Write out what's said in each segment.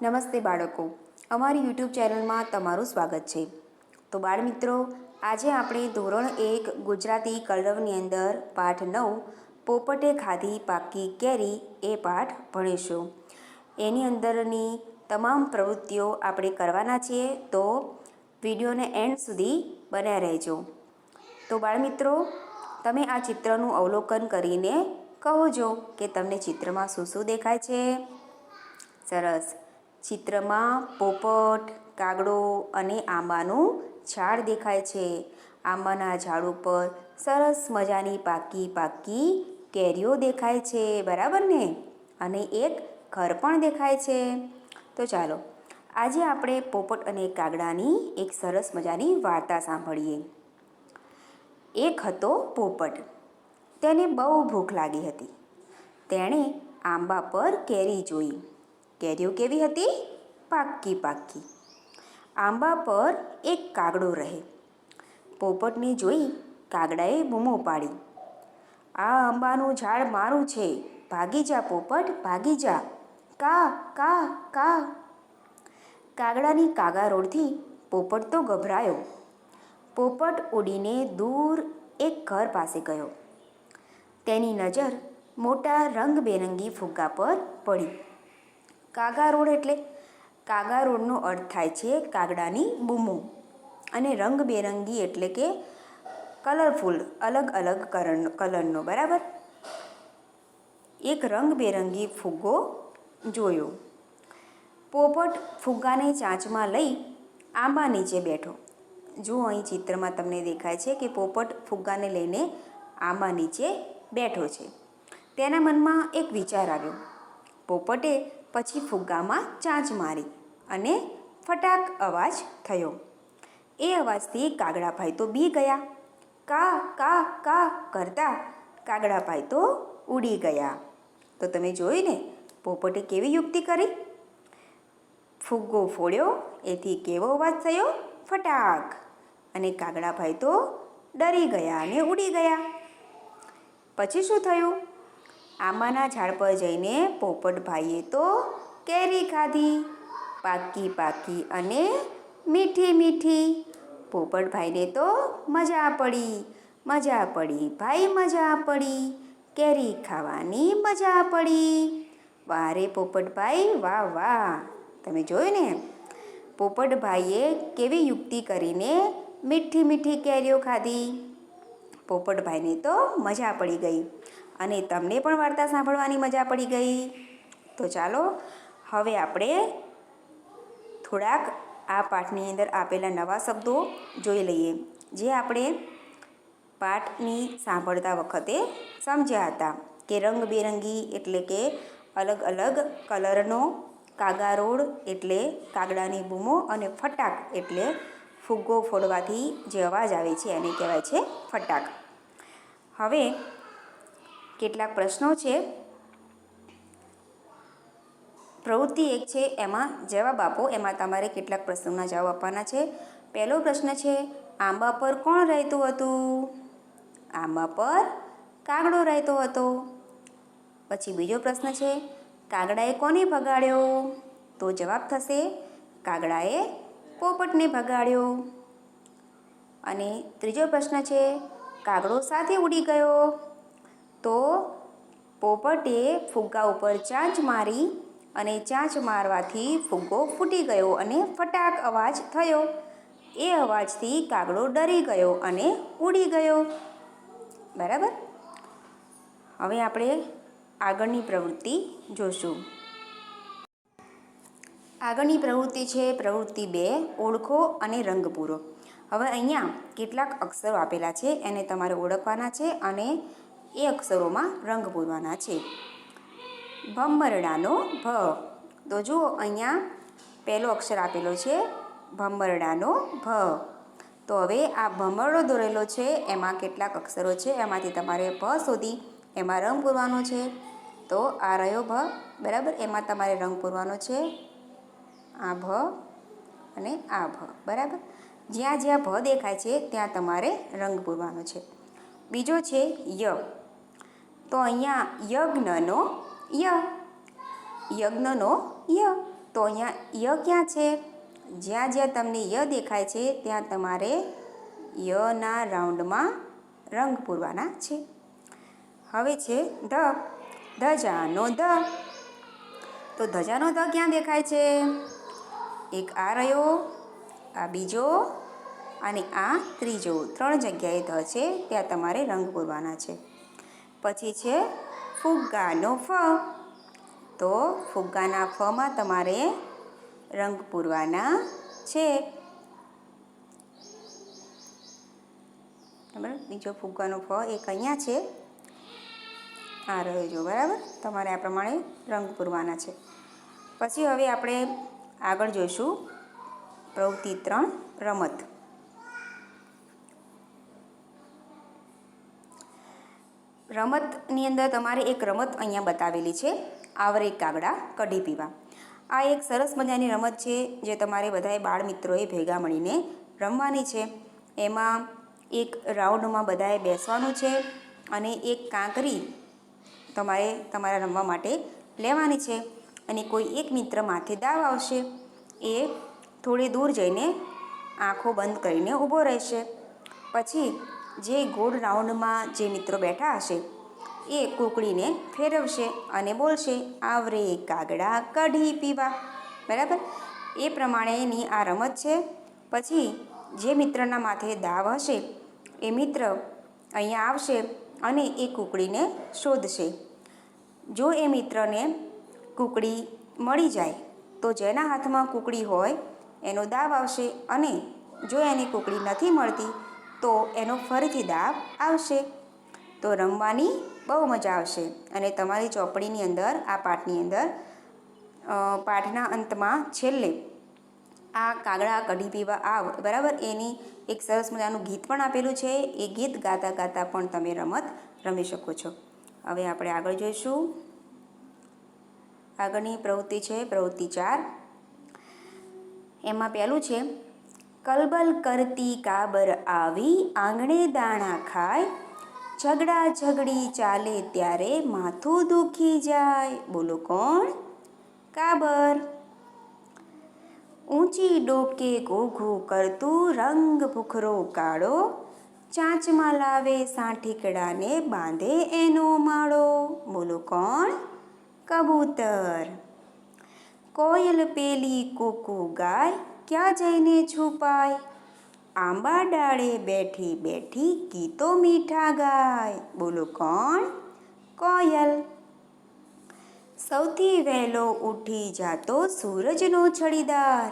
નમસ્તે બાળકો, અમારી યુટ્યુબ ચેનલમાં તમારું સ્વાગત છે. તો બાળમિત્રો, આજે આપણે ધોરણ 1 ગુજરાતી કલરવની અંદર પાઠ 9 પોપટે ખાધી પાકી કેરી એ પાઠ ભણીશું. એની અંદરની તમામ પ્રવૃત્તિઓ આપણે કરવાના છીએ, તો વિડીયોને એન્ડ સુધી બન્યા રહેજો. તો બાળમિત્રો, તમે આ ચિત્રનું અવલોકન કરીને કહો છો કે તમને ચિત્રમાં શું શું દેખાય છે. સરસ. ચિત્રમાં પોપટ, કાગડો અને આંબાનું ઝાડ દેખાય છે. આંબાના ઝાડ ઉપર સરસ મજાની પાકી પાકી કેરીઓ દેખાય છે, બરાબર ને? અને એક ઘર પણ દેખાય છે. તો ચાલો આજે આપણે પોપટ અને કાગડાની એક સરસ મજાની વાર્તા સાંભળીએ. એક હતો પોપટ. તેને બહુ ભૂખ લાગી હતી. તેણે આંબા પર કેરી જોઈ. કેરીઓ કેવી હતી? પાકી પાકી. આંબા પર એક કાગડો રહે. પોપટને જોઈ કાગડાએ બૂમો પાડી, આ આંબાનું ઝાડ મારું છે, ભાગી જા પોપટ, ભાગી જા. કા કા કા. કાગડાની કાગારોડથી પોપટ તો ગભરાયો. પોપટ ઉડીને દૂર એક ઘર પાસે ગયો. તેની નજર મોટા રંગબેરંગી ફુગ્ગા પર પડી. કાગારોડ એટલે કાગારોડનો અર્થ થાય છે કાગડાની બૂમો, અને રંગબેરંગી એટલે કે કલરફુલ, અલગ અલગ કલરનો, બરાબર? એક રંગબેરંગી ફુગ્ગો જોયો. પોપટ ફુગ્ગાને ચાંચમાં લઈ આંબા નીચે બેઠો. જુઓ, અહીં ચિત્રમાં તમને દેખાય છે કે પોપટ ફુગ્ગાને લઈને આંબા નીચે બેઠો છે. તેના મનમાં એક વિચાર આવ્યો. પોપટે પછી ફુગ્ગામાં ચાંચ મારી અને ફટાક અવાજ થયો. એ અવાજથી કાગડાભાઈ તો બી ગયા. કા કા કા કરતા કાગડાભાઈ તો ઉડી ગયા. તો તમે જોયું ને, પોપટે કેવી યુક્તિ કરી? ફુગ્ગો ફોડ્યો, એથી કેવો અવાજ થયો? ફટાક. અને કાગડાભાઈ તો ડરી ગયા અને ઉડી ગયા. પછી શું થયું? આંબાના ઝાડ પર જઈને પોપટભાઈએ તો કેરી ખાધી, પાકી પાકી અને મીઠી મીઠી. પોપટભાઈને તો મજા પડી, મજા પડી ભાઈ, મજા પડી. કેરી ખાવાની મજા પડી. વાહ રે પોપટભાઈ, વાહ વાહ. તમે જોયું ને, પોપટભાઈએ કેવી યુક્તિ કરીને મીઠી મીઠી કેરીઓ ખાધી. પોપટભાઈને તો મજા પડી ગઈ, અને તમને પણ વાર્તા સાંભળવાની મજા પડી ગઈ. તો ચાલો હવે આપણે થોડાક આ પાઠની અંદર આપેલા નવા શબ્દો જોઈ લઈએ, જે આપણે પાઠની સાંભળતા વખતે સમજ્યા હતા. કે રંગબેરંગી એટલે કે અલગ અલગ કલરનો, કાગારોડ એટલે કાગડાની બૂમો, અને ફટાક એટલે ફુગ્ગો ફોડવાથી જે અવાજ આવે છે એને કહેવાય છે ફટાક. હવે કેટલાક પ્રશ્નો છે. પ્રવૃત્તિ 1 છે, એમાં જવાબ આપો. એમાં તમારે કેટલાક પ્રશ્નોના જવાબ આપવાના છે. પહેલો પ્રશ્ન છે, આંબા પર કોણ રહેતું હતું? આંબા પર કાગડો રહેતો હતો. પછી બીજો પ્રશ્ન છે, કાગડાએ કોને ભગાડ્યો? તો જવાબ થશે, કાગડાએ પોપટને ભગાડ્યો. અને ત્રીજો પ્રશ્ન છે, કાગડો સાથે ઉડી ગયો? તો પોપટે ફુગ્ગા ઉપર ચાંચ મારી, અને ચાંચ મારવાથી ફુગ્ગો ફૂટી ગયો અને ફટાક અવાજ થયો. એ અવાજથી કાગડો ડરી ગયો અને ઉડી ગયો, બરાબર? હવે આપણે આગળની પ્રવૃત્તિ જોશું. આગળની પ્રવૃત્તિ છે પ્રવૃત્તિ 2, ઓળખો અને રંગ પૂરો. હવે અહીંયા કેટલાક અક્ષરો આપેલા છે, એને તમારે ઓળખવાના છે અને એ અક્ષરોમાં રંગ પૂરવાના છે. ભમરડાનો ભ. તો જુઓ, અહીંયા પહેલો અક્ષર આપેલો છે ભમરડાનો ભ. તો હવે આ ભમરડો દોરેલો છે, એમાં કેટલાક અક્ષરો છે, એમાંથી તમારે ભ શોધી એમાં રંગ પૂરવાનો છે. તો આ રહ્યો ભ, બરાબર? એમાં તમારે રંગ પૂરવાનો છે, આ ભ અને આ ભ, બરાબર? જ્યાં જ્યાં ભ દેખાય છે ત્યાં તમારે રંગ પૂરવાનો છે. બીજો છે ય. તો અહીંયા યજ્ઞનો ય, યજ્ઞનો ય. તો અહીંયા ય ક્યાં છે? જ્યાં જ્યાં તમને ય દેખાય છે ત્યાં તમારે યના રાઉન્ડમાં રંગ પૂરવાના છે. હવે છે ધ, ધજાનો ધ. તો ધજાનો ધ ક્યાં દેખાય છે? એક આ રહ્યો, આ બીજો અને આ ત્રીજો, 3 જગ્યાએ ધ છે ત્યાં તમારે રંગ પૂરવાના છે. પછી છે ફુગ્ગાનો ફ. તો ફુગ્ગાના ફમાં તમારે રંગ પૂરવાના છે. બરાબર, બીજો ફુગ્ગાનો ફ એક અહીંયા છે, આ રહ્યો જો, બરાબર. તમારે આ પ્રમાણે રંગ પૂરવાના છે. પછી હવે આપણે આગળ જોઈશું પ્રવૃત્તિ 3 રમત. રમતની અંદર તમારે એક રમત અહીંયા બતાવેલી છે, આવરે કાગડા કઢી પીવા. આ એક સરસ મજાની રમત છે જે તમારે બધાએ બાળ મિત્રોએ ભેગા મળીને રમવાની છે. એમાં એક રાઉન્ડમાં બધાએ બેસવાનું છે અને એક કાંકરી તમારે તમારા રમવા માટે લેવાની છે અને કોઈ એક મિત્ર માથે દાવ આવશે, એ થોડી દૂર જઈને આંખો બંધ કરીને ઊભો રહેશે. પછી જે ગોળ રાઉન્ડમાં જે મિત્રો બેઠા હશે એ કૂકડીને ફેરવશે અને બોલશે, આવરે કાગડા કઢી પીવા. બરાબર, એ પ્રમાણેની આ રમત છે. પછી જે મિત્રના માથે દાવ હશે એ મિત્ર અહીંયા આવશે અને એ કૂકડીને શોધશે. જો એ મિત્રને કૂકડી મળી જાય તો જેના હાથમાં કૂકડી હોય એનો દાવ આવશે, અને જો એની કૂકડી નથી મળતી તો એનો ફરીથી દાવ આવશે. તો રમવાની બહુ મજા આવશે. અને તમારી ચોપડીની અંદર, આ પાઠની અંદર, પાઠના અંતમાં છેલ્લે આ કાગડા કઢી પીવા આવ, બરાબર, એની એક સરસ મજાનું ગીત પણ આપેલું છે. એ ગીત ગાતા ગાતા પણ તમે રમત રમી શકો છો. હવે આપણે આગળ જોઈશું. આગળની પ્રવૃત્તિ છે પ્રવૃત્તિ 4. એમાં પહેલું છે, કલબલ કરતી કાબર આવી, આંગણે દાણા ખાય, ઝઘડા ઝઘડી ચાલે ત્યારે માથું દુખી જાય. બોલો કોણ? કાબર. ઊંચી ડોકે ઘૂઘું કરતું, રંગ ભૂખરો કાળો, ચાંચમાં લાવે સાંઠીકડાને બાંધે એનો માળો. બોલો કોણ? કબૂતર. કોયલ પેલી કૂકુ ગાય, ક્યાં જઈને છુપાય, આંબા ડાળે બેઠી બેઠી ગીતો મીઠા ગાય. બોલો કોણ? કોયલ. સૌથી વહેલો ઉઠી જાતો સૂરજનો છડીદાર,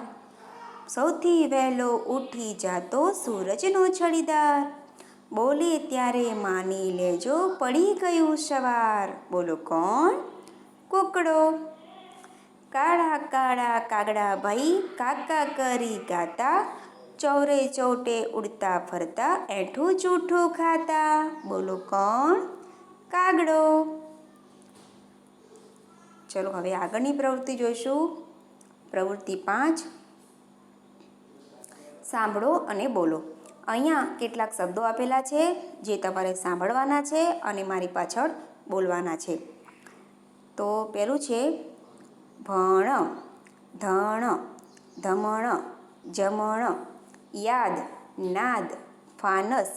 સૌથી વહેલો ઉઠી જાતો સૂરજનો છડીદાર, બોલે ત્યારે માની લેજો પડી ગયું સવાર. બોલો કોણ? કૂકડો. કાળા કાળા કાગડા ભાઈ કાકા કરી ગાતા, ચોરે ચોટે ઉડતા ફરતા એઠું જૂઠું ખાતા. બોલો કોણ? કાગડો. ચલો હવે આગળની પ્રવૃત્તિ જોઈશું. પ્રવૃત્તિ 5, સાંભળો અને બોલો. અહીંયા કેટલાક શબ્દો આપેલા છે જે તમારે સાંભળવાના છે અને મારી પાછળ બોલવાના છે. તો પહેલું છે ભણ, ધણ, ધમણ, જમણ, યાદ, નાદ, ફાનસ,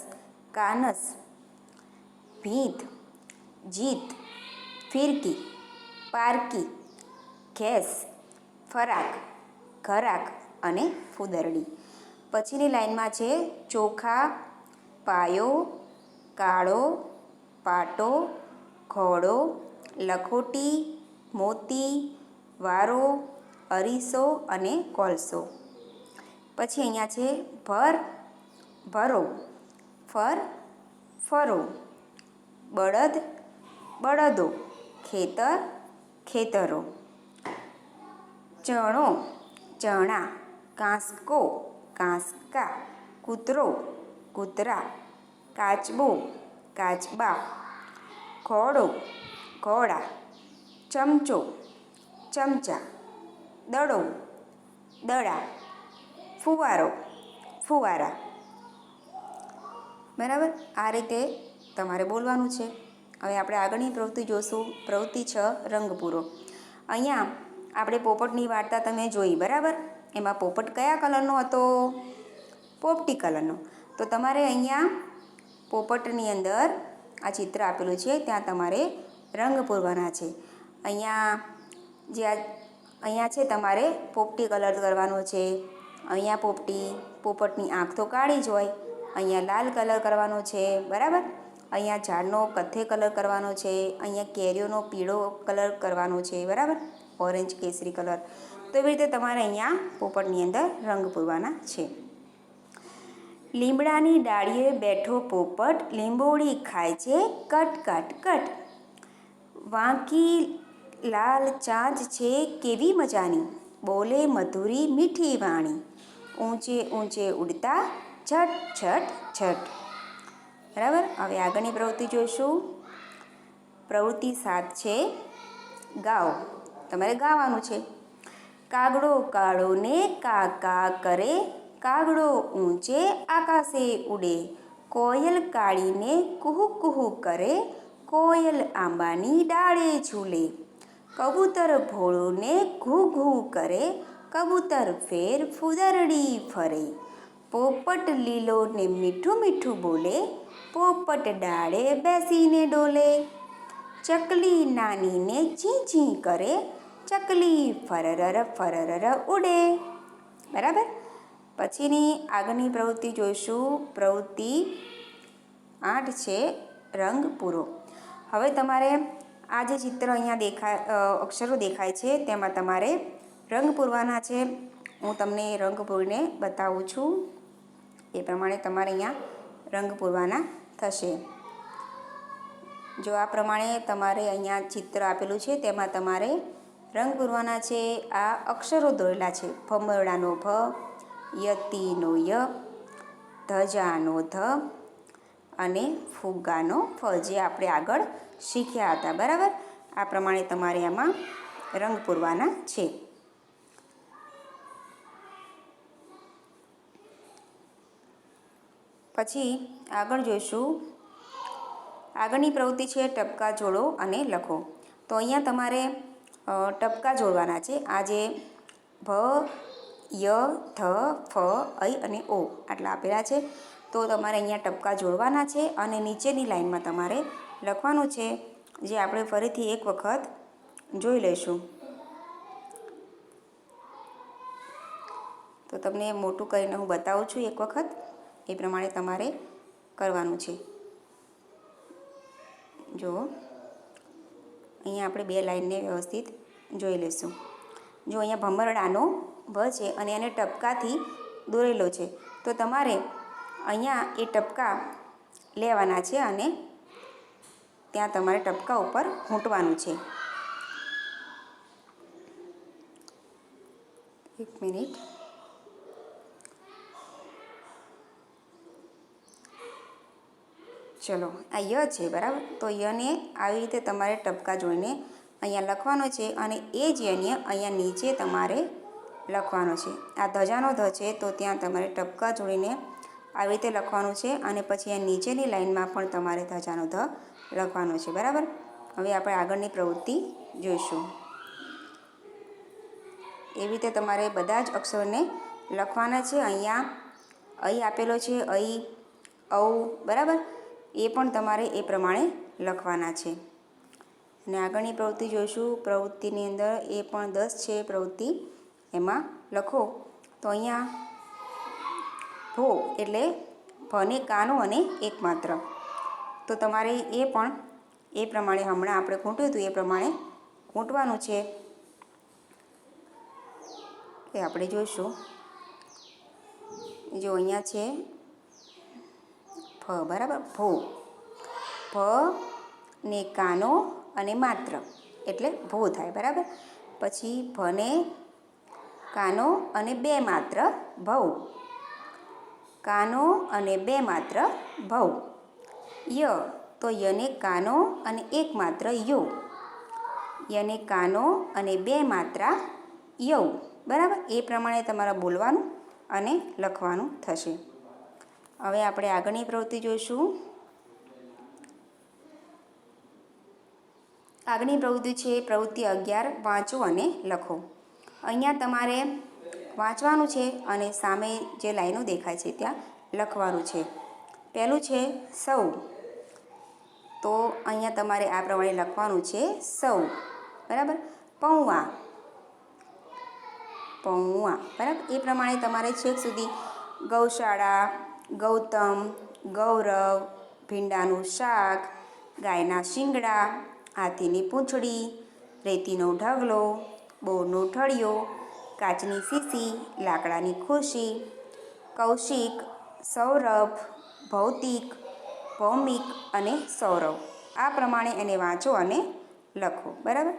કાનસ, ભીંત, જીત, ફિરકી, પારકી, ખેસ, ફરાક, ઘરાક અને ફૂદરડી. પછીની લાઈનમાં છે ચોખા, પાયો, કાળો, પાટો, ઘોડો, લખોટી, મોતી, વારો, અરીસો અને કોલસો. પછી અહીંયા છે ભર, ભરો, ફર, ફરો, બળદ, બળદો, ખેતર, ખેતરો, ચણો, ચણા, કાંસકો, કાંસકા, કૂતરો, કૂતરા, કાચબો, કાચબા, ઘોડો, ઘોડા, ચમચો, ચમચા, દડો, દડા, ફુવારો, ફુવારા. બરાબર, આ રીતે તમારે બોલવાનું છે. હવે આપણે આગળની પ્રવૃત્તિ જોઈશું. પ્રવૃત્તિ 6, રંગ પૂરો. અહીંયા આપણે પોપટની વાર્તા તમે જોઈ, બરાબર? એમાં પોપટ કયા કલરનો હતો? પોપટી કલરનો. તો તમારે અહીંયા પોપટની અંદર આ ચિત્ર આપેલું છે, ત્યાં તમારે રંગ પૂરવાના છે. અહીંયા છે તમારે પોપટી કલર કરવાનો છે. અહીંયા પોપટની આંખ તો કાળી જ હોય. અહીંયા લાલ કલર કરવાનો છે, બરાબર? અહીંયા ઝાડનો કથ્થઈ કલર કરવાનો છે. અહીંયા કેરીઓનો પીળો કલર કરવાનો છે, બરાબર? ઓરેન્જ કેસરી કલર. તો એવી રીતે તમારે અહીંયા પોપટની અંદર રંગ પૂરવાના છે. લીમડાની ડાળીએ બેઠો પોપટ, લીંબોળી ખાય છે કટ કટ કટ. વાંકી લાલ ચાંચ છે કેવી મજાની, બોલે મધુરી મીઠી વાણી. ઊંચે ઊંચે ઉડતા છટ છટ છટ. બરાબર? હવે આગળની પ્રવૃત્તિ જોઈશું. પ્રવૃત્તિ 7 છે ગાઓ. તમારે ગાવાનું છે. કાગડો કાળો ને કા કા કરે, કાગડો ઊંચે આકાશે ઉડે. કોયલ કાળીને કુહુ કુહુ કરે, કોયલ આંબાની ડાળે ઝૂલે. કબૂતર ભોળુંને ઘૂ ઘૂ કરે, કબૂતર ફેર ફૂદરડી ફરે. પોપટ લીલો ને મીઠું મીઠું બોલે, પોપટ ડાળે બેસીને ડોલે. ચકલી નાનીને ચી ચી કરે, ચકલી ફરરર ફરરર ઉડે. બરાબર? પછીની આગળની પ્રવૃત્તિ જોઈશું. પ્રવૃત્તિ 8 છે રંગ પૂરો. હવે તમારે આ જે ચિત્ર અહીંયા અક્ષરો દેખાય છે તેમાં તમારે રંગ પૂરવાના છે. હું તમને રંગ પૂરીને બતાવું છું. એ પ્રમાણે તમારે અહીંયા રંગ પૂરવાના થશે. જો આ પ્રમાણે તમારે અહીંયા ચિત્ર આપેલું છે તેમાં તમારે રંગ પૂરવાના છે. આ અક્ષરો દોરેલા છે. ભમરડાનો ભ, યતિનો ય, ધજાનો ધ અને ફુગ્ગાનો ફ, જે આપણે આગળ શીખ્યા હતા. બરાબર? આ પ્રમાણે તમારે આમાં રંગ પૂરવાના છે. પછી આગળ જોઈશું. આગળની પ્રવૃત્તિ છે ટપકા જોડો અને લખો. તો અહીંયા તમારે ટપકા જોડવાના છે. આ જે ભ, ય, ધ, ફ, ઐ અને ઓ આટલા આપેલા છે. તો તમારે અહીંયા ટપકા જોડવાના છે અને નીચેની લાઈનમાં તમારે લખવાનું છે, જે આપણે ફરીથી એક વખત જોઈ લઈશું. તો તમને મોટું કરીને હું બતાવું છું એક વખત. એ પ્રમાણે તમારે કરવાનું છે. જો અહીંયા આપણે 2 લાઈનને વ્યવસ્થિત જોઈ લઈશું. જો અહીંયા ભમરડાનો ભ છે અને એને ટપકાથી દોરેલો છે. તો તમારે અહીંયા એ ટપકા લેવાના છે અને ત્યાં તમારે ટપકા ઉપર ઘૂંટવાનું છે. એક મિનિટ. ચલો, આ ય છે, બરાબર? તો યને આવી રીતે તમારે ટપકા જોઈને અહીંયા લખવાનો છે અને એ જ યને અહીંયા નીચે તમારે લખવાનો છે. આ ધજાનો ધ છે તો ત્યાં તમારે ટપકા જોડીને આવી રીતે લખવાનું છે અને પછી આ નીચેની લાઈનમાં પણ તમારે ધજાનો ધ લખવાનો છે. બરાબર? હવે આપણે આગળની પ્રવૃત્તિ જોઈશું. એવી રીતે તમારે બધા જ અક્ષરોને લખવાના છે. અહીંયા ઐ આપેલો છે, ઐ, ઔ, બરાબર? એ પણ તમારે એ પ્રમાણે લખવાના છે. અને આગળની પ્રવૃત્તિ જોઈશું. પ્રવૃત્તિની અંદર એ પણ 10 છે પ્રવૃત્તિ. એમાં લખો. તો અહીંયા ભો એટલે ભને કાનો અને એકમાત્ર. તો તમારે એ પણ એ પ્રમાણે હમણાં આપણે ખૂંટ્યું હતું એ પ્રમાણે ખૂંટવાનું છે. એ આપણે જોઈશું. જો અહીંયા છે ફ, બરાબર? ભો, ભ ને કાનો અને માત્ર એટલે ભો થાય. બરાબર? પછી ભને કાનો અને 2 માત્ર ભવ, કાનો અને 2 માત્ર ભવ. ય તો યને કાનો અને 1 માત્ર યો, યને કાનો અને 2 માત્રા યૌ. બરાબર? એ પ્રમાણે તમારે બોલવાનું અને લખવાનું થશે. હવે આપણે આગળની પ્રવૃત્તિ જોઈશું. આગળની પ્રવૃત્તિ છે પ્રવૃત્તિ 11, વાંચો અને લખો. અહીંયા તમારે વાંચવાનું છે અને સામે જે લાઈનો દેખાય છે ત્યાં લખવાનું છે. પહેલું છે સૌ, તો અહીંયા તમારે આ પ્રમાણે લખવાનું છે સૌ, બરાબર. પૌવા, પૌવા, બરાબર. એ પ્રમાણે તમારે છેક સુધી ગૌશાળા, ગૌતમ, ગૌરવ, ભીંડાનું શાક, ગાયના શિંગડા, હાથીની પૂંછડી, રેતીનો ઢગલો, બોરનો ઠળિયો, કાચની શીશી, લાકડાની ખુરશી, કૌશિક, સૌરભ, ભૌતિક, ભૌમિક અને સૌરવ. આ પ્રમાણે એને વાંચો અને લખો, બરાબર.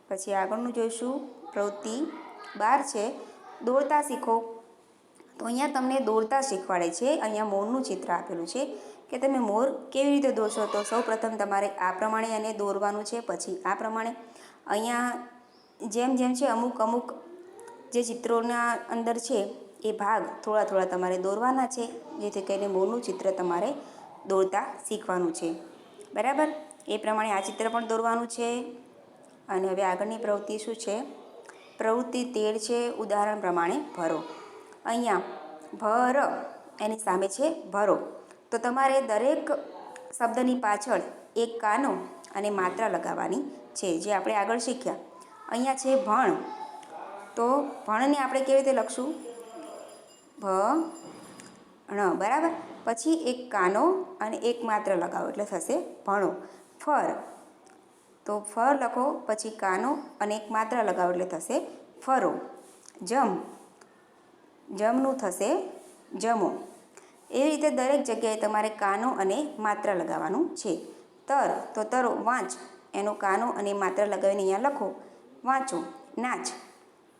પછી આગળનું જોઈશું પ્રવૃત્તિ 12 છે દોરતા શીખો. તો અહીંયા તમને દોરતા શીખવાડે છે. અહીંયા મોરનું ચિત્ર આપેલું છે કે તમે મોર કેવી રીતે દોરશો. તો સૌપ્રથમ તમારે આ પ્રમાણે એને દોરવાનું છે, પછી આ પ્રમાણે. અહીંયા જેમ જેમ છે અમુક જે ચિત્રોના અંદર છે એ ભાગ થોડા તમારે દોરવાના છે, જેથી કરીને મોરનું ચિત્ર તમારે દોરતા શીખવાનું છે, બરાબર. એ પ્રમાણે આ ચિત્ર પણ દોરવાનું છે. અને હવે આગળની પ્રવૃત્તિ શું છે, પ્રવૃત્તિ 13 છે ઉદાહરણ પ્રમાણે ભરો. અહીંયા ભર એની સામે છે ભરો. તો તમારે દરેક શબ્દની પાછળ એક કાનો અને માત્રા લગાવવાની છે, જે આપણે આગળ શીખ્યા. અહીંયા છે ભણ, તો ભણને આપણે કેવી રીતે લખશું, ભણ, બરાબર. પછી એક કાનો અને એક માત્ર લગાવો એટલે થશે ભણો. ફર, તો ફર લખો, પછી કાનો અને એક માત્ર લગાવો એટલે થશે ફરો. જમ, જમનું થશે જમો. એવી રીતે દરેક જગ્યાએ તમારે કાનો અને માત્ર લગાવવાનું છે. તર, તો તરો, વાંચ, એનો કાનો અને માત્ર લગાવીને અહીંયા લખો વાંચો. નાચ,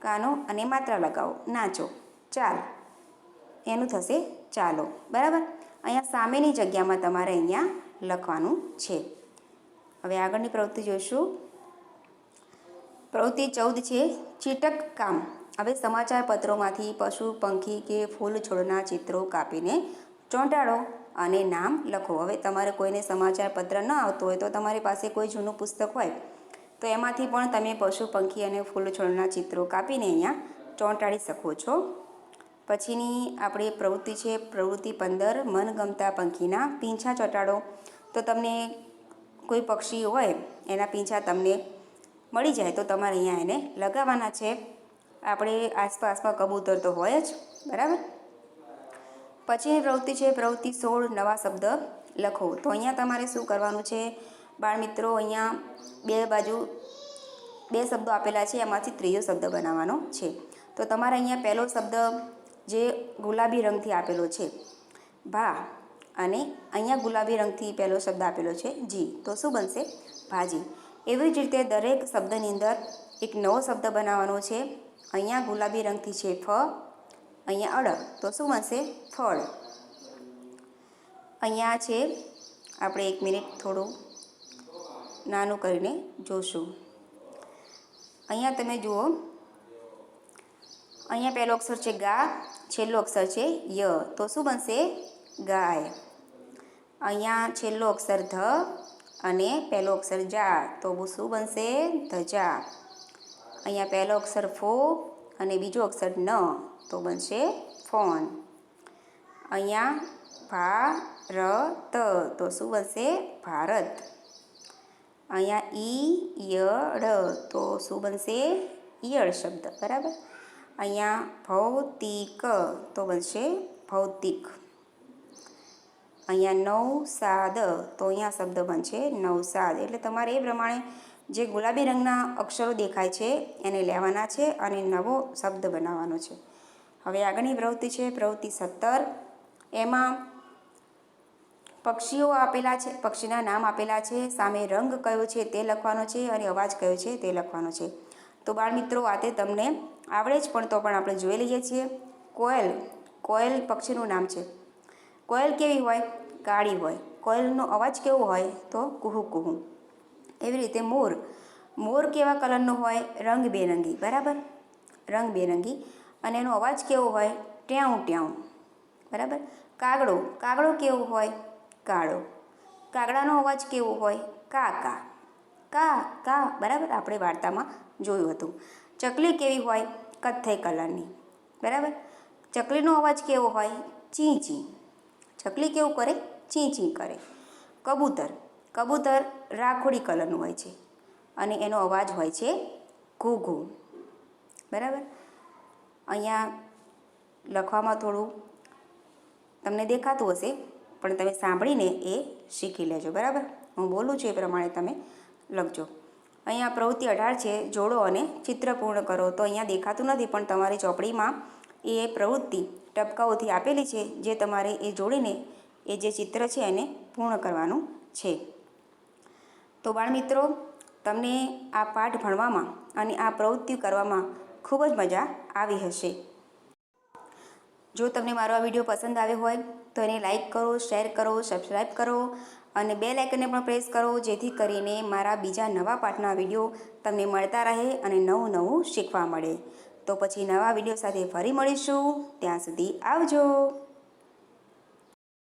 કાનો અને માત્ર લગાવો નાચો. ચાલ, એનું થશે ચાલો, બરાબર. અહીંયા સામેની જગ્યામાં તમારે અહીંયા લખવાનું છે. હવે આગળની પ્રવૃત્તિ જોઈશું. પ્રવૃત્તિ 14 છે ચીટક કામ. હવે સમાચાર પત્રોમાંથી પશુ, પંખી કે ફૂલ છોડના ચિત્રો કાપીને ચોંટાડો અને નામ લખો. હવે તમારે કોઈને સમાચાર પત્ર ન આવતો હોય તો તમારી પાસે કોઈ જૂનું પુસ્તક હોય તો એમાંથી પણ તમે પશુ, પંખી અને ફૂલ છોડના ચિત્રો કાપીને અહીંયા ચોંટાડી શકો છો. પછીની આપણી પ્રવૃત્તિ છે પ્રવૃત્તિ 15, મનગમતા પંખીના પીંછા ચોંટાડો. તો તમને કોઈ પક્ષી હોય એના પીંછા તમને મળી જાય તો તમારે અહીંયા એને લગાવવાના છે. આપણે આસપાસમાં કબૂતર તો હોય જ, બરાબર. પછીની પ્રવૃત્તિ છે પ્રવૃત્તિ 16, નવા શબ્દ લખો. તો અહીંયા તમારે શું કરવાનું છે બાળ મિત્રો, અહીંયા બે બાજુ બે શબ્દો આપેલા છે, એમાંથી ત્રીજો શબ્દ બનાવવાનો છે. તો તમારે અહીંયા પહેલો શબ્દ જે ગુલાબી રંગથી આપેલો છે ભા, અને અહીંયા ગુલાબી રંગથી પહેલો શબ્દ આપેલો છે જી, તો શું બનશે ભાજી. એવી જ રીતે દરેક શબ્દની અંદર એક નવો શબ્દ બનાવવાનો છે. અહીંયા ગુલાબી રંગથી છે ફ, અહીંયા અડ, તો શું બનશે ફળ. અહીંયા છે આપણે 1 મિનિટ થોડું નાનું કરીને જોશું. અહીંયા તમે જુઓ, અહીંયા પહેલો અક્ષર છે ગા, છેલ્લો અક્ષર છે ય, તો શું બનશે ગાય. અહીંયા છેલ્લો અક્ષર ધ અને પહેલો અક્ષર જા, તો શું બનશે ધજા. અહીંયા પહેલો અક્ષર ફો અને બીજો અક્ષર ન, તો બનશે ફોન. અહીંયા ભારત, તો શું બનશે ભારત. અહીંયા ઈયળ, તો શું બનશે ઈયળ શબ્દ, બરાબર. અહીંયા ભૌતિક, તો બનશે ભૌતિક. અહીંયા નવસાદ, તો અહીંયા શબ્દ બનશે નવસાદ. એટલે તમારે એ પ્રમાણે જે ગુલાબી રંગના અક્ષરો દેખાય છે એને લેવાના છે અને નવો શબ્દ બનાવવાનો છે. હવે આગળની પ્રવૃત્તિ છે પ્રવૃત્તિ 17. એમાં પક્ષીઓ આપેલા છે, પક્ષીના નામ આપેલા છે, સામે રંગ કયો છે તે લખવાનો છે અને અવાજ કયો છે તે લખવાનો છે. તો બાળ મિત્રો આ તે તમને આવડે જ, પણ તો પણ આપણે જોઈ લઈએ છીએ. કોયલ, કોયલ પક્ષીનું નામ છે. કોયલ કેવી હોય, કાળી હોય. કોયલનો અવાજ કેવો હોય તો કુહુ કુહુ. એવી રીતે મોર, મોર કેવા કલરનો હોય, રંગબેરંગી, બરાબર, રંગબેરંગી. અને એનો અવાજ કેવો હોય ટ્યાઉં ટ્યાઉં, બરાબર. કાગડો, કાગડો કેવો હોય કાળો. કાગડાનો અવાજ કેવો હોય કા કા, કા કા, બરાબર, આપણે વાર્તામાં જોયું હતું. ચકલી કેવી હોય? કથ્થઈ કલરની, બરાબર. ચકલીનો અવાજ કેવો હોય? ચી ચી. ચકલી કેવું કરે? ચી ચી કરે. કબૂતર, કબૂતર રાખોડી કલરનું હોય છે અને એનો અવાજ હોય છે ઘૂ ઘૂ, બરાબર. અહીંયા લખવામાં થોડું તમને દેખાતું હશે, પણ તમે સાંભળીને એ શીખી લેજો, બરાબર. હું બોલું છું એ પ્રમાણે તમે લખજો. અહીંયા પ્રવૃત્તિ 18 છે, જોડો અને ચિત્ર પૂર્ણ કરો. તો અહીંયા દેખાતું નથી, પણ તમારી ચોપડીમાં એ પ્રવૃત્તિ ટપકાઓથી આપેલી છે, જે તમારે એ જોડીને એ જે ચિત્ર છે એને પૂર્ણ કરવાનું છે. તો બાળમિત્રો, તમને આ પાઠ ભણવામાં અને આ પ્રવૃત્તિ કરવામાં ખૂબ જ મજા આવી હશે. જો તમને મારો આ વિડીયો પસંદ આવ્યો હોય તો એને લાઈક કરો, શેર કરો, સબસ્ક્રાઈબ કરો અને બેલ આઇકનને પણ પ્રેસ કરો, જેથી કરીને મારા બીજા નવા પાઠના વિડીયો તમને મળતા રહે અને નવું નવું શીખવા મળે. તો પછી નવા વિડીયો સાથે ફરી મળીશું. ત્યાં સુધી આવજો.